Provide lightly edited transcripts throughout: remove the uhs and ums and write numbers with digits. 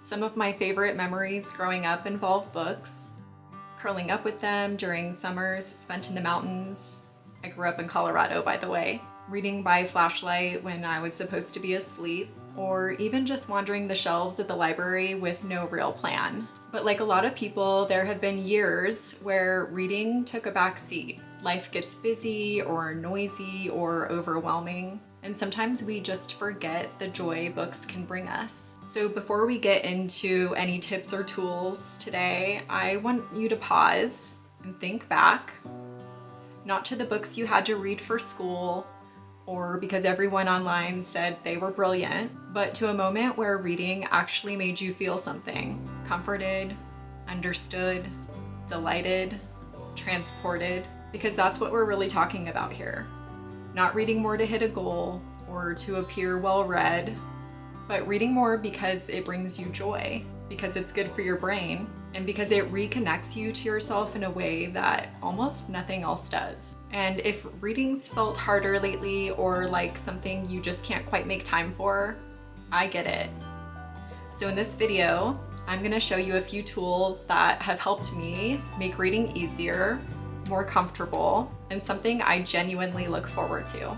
Some of my favorite memories growing up involve books. Curling up with them during summers spent in the mountains. I grew up in Colorado, by the way. Reading by flashlight when I was supposed to be asleep, or even just wandering the shelves at the library with no real plan. But like a lot of people, there have been years where reading took a back seat. Life gets busy or noisy or overwhelming, and sometimes we just forget the joy books can bring us. So before we get into any tips or tools today, I want you to pause and think back, not to the books you had to read for school or because everyone online said they were brilliant, but to a moment where reading actually made you feel something: comforted, understood, delighted, transported, because that's what we're really talking about here. Not reading more to hit a goal or to appear well-read, but reading more because it brings you joy, because it's good for your brain, and because it reconnects you to yourself in a way that almost nothing else does. And if reading's felt harder lately or like something you just can't quite make time for, I get it. So in this video, I'm gonna show you a few tools that have helped me make reading easier, more comfortable, and something I genuinely look forward to.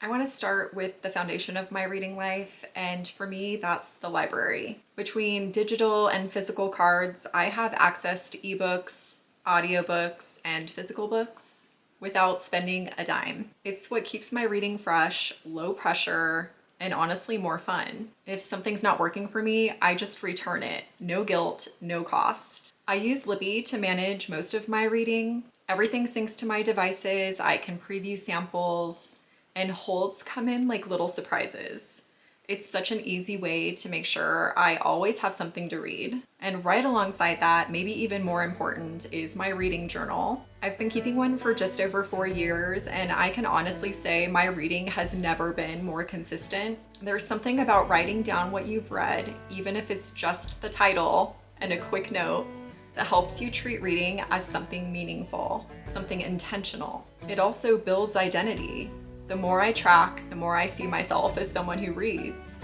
I want to start with the foundation of my reading life, and for me, that's the library. Between digital and physical cards, I have access to ebooks, audiobooks, and physical books without spending a dime. It's what keeps my reading fresh, low pressure, and honestly more fun. If something's not working for me, I just return it. No guilt, no cost. I use Libby to manage most of my reading. Everything syncs to my devices. I can preview samples, and holds come in like little surprises. It's such an easy way to make sure I always have something to read. And right alongside that, maybe even more important, is my reading journal. I've been keeping one for just over 4 years, and I can honestly say my reading has never been more consistent. There's something about writing down what you've read, even if it's just the title and a quick note, that helps you treat reading as something meaningful, something intentional. It also builds identity. The more I track, the more I see myself as someone who reads.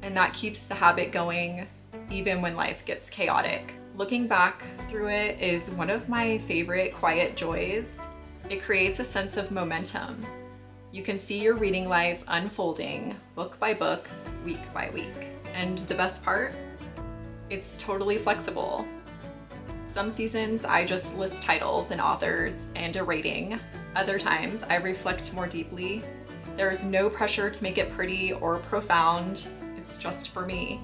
And that keeps the habit going even when life gets chaotic. Looking back through it is one of my favorite quiet joys. It creates a sense of momentum. You can see your reading life unfolding book by book, week by week. And the best part? It's totally flexible. Some seasons I just list titles and authors and a rating. Other times I reflect more deeply. There's no pressure to make it pretty or profound. It's just for me.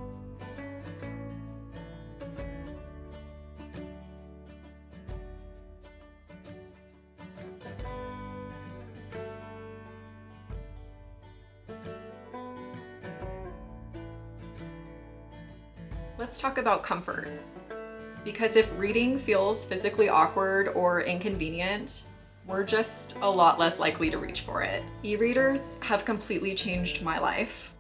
Let's talk about comfort. Because if reading feels physically awkward or inconvenient, we're just a lot less likely to reach for it. E-readers have completely changed my life.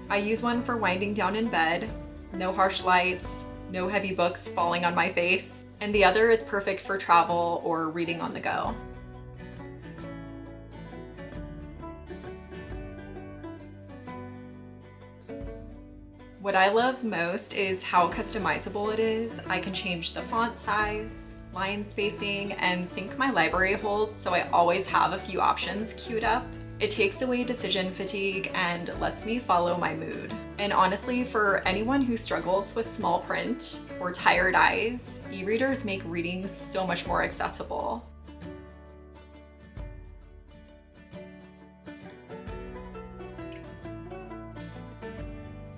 I use one for winding down in bed, no harsh lights, no heavy books falling on my face, and the other is perfect for travel or reading on the go. What I love most is how customizable it is. I can change the font size, line spacing, and sync my library holds so I always have a few options queued up. It takes away decision fatigue and lets me follow my mood. And honestly, for anyone who struggles with small print or tired eyes, e-readers make reading so much more accessible.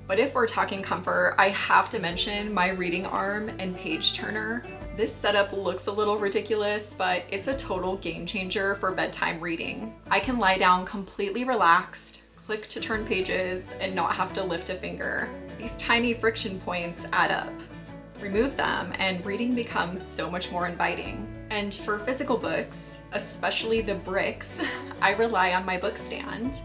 But if we're talking comfort, I have to mention my reading arm and page turner. This setup looks a little ridiculous, but it's a total game changer for bedtime reading. I can lie down completely relaxed, click to turn pages, and not have to lift a finger. These tiny friction points add up. Remove them, and reading becomes so much more inviting. And for physical books, especially the bricks, I rely on my book stand.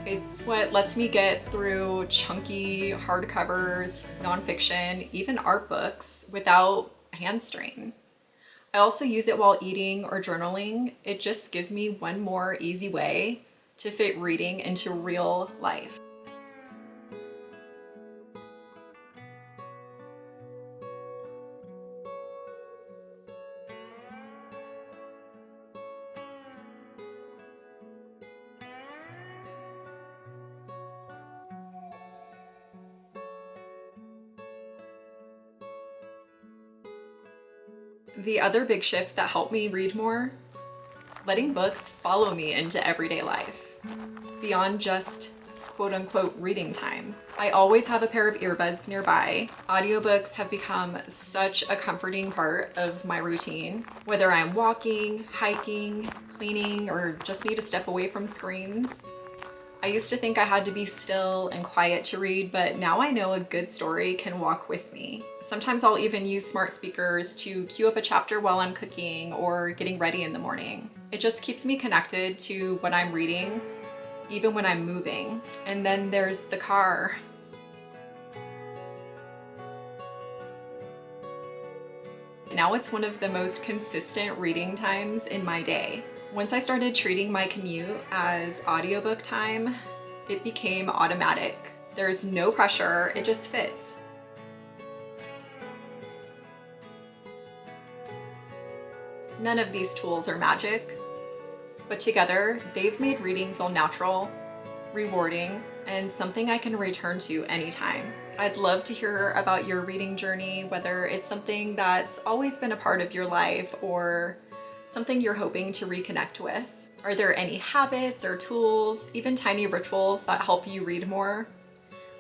It's what lets me get through chunky hardcovers, nonfiction, even art books without hand strain. I also use it while eating or journaling. It just gives me one more easy way to fit reading into real life. The other big shift that helped me read more, letting books follow me into everyday life, beyond just quote unquote reading time. I always have a pair of earbuds nearby. Audiobooks have become such a comforting part of my routine, whether I'm walking, hiking, cleaning, or just need to step away from screens. I used to think I had to be still and quiet to read, but now I know a good story can walk with me. Sometimes I'll even use smart speakers to cue up a chapter while I'm cooking or getting ready in the morning. It just keeps me connected to what I'm reading, even when I'm moving. And then there's the car. Now it's one of the most consistent reading times in my day. Once I started treating my commute as audiobook time, it became automatic. There's no pressure, it just fits. None of these tools are magic, but together they've made reading feel natural, rewarding, and something I can return to anytime. I'd love to hear about your reading journey, whether it's something that's always been a part of your life or something you're hoping to reconnect with. Are there any habits or tools, even tiny rituals that help you read more?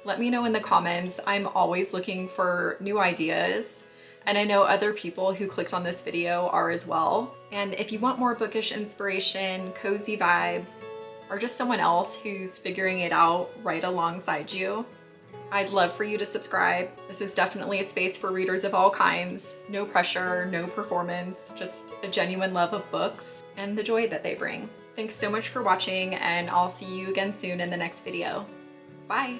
Let me know in the comments. I'm always looking for new ideas, and I know other people who clicked on this video are as well. And if you want more bookish inspiration, cozy vibes, or just someone else who's figuring it out right alongside you, I'd love for you to subscribe. This is definitely a space for readers of all kinds. No pressure, no performance, just a genuine love of books and the joy that they bring. Thanks so much for watching, and I'll see you again soon in the next video. Bye!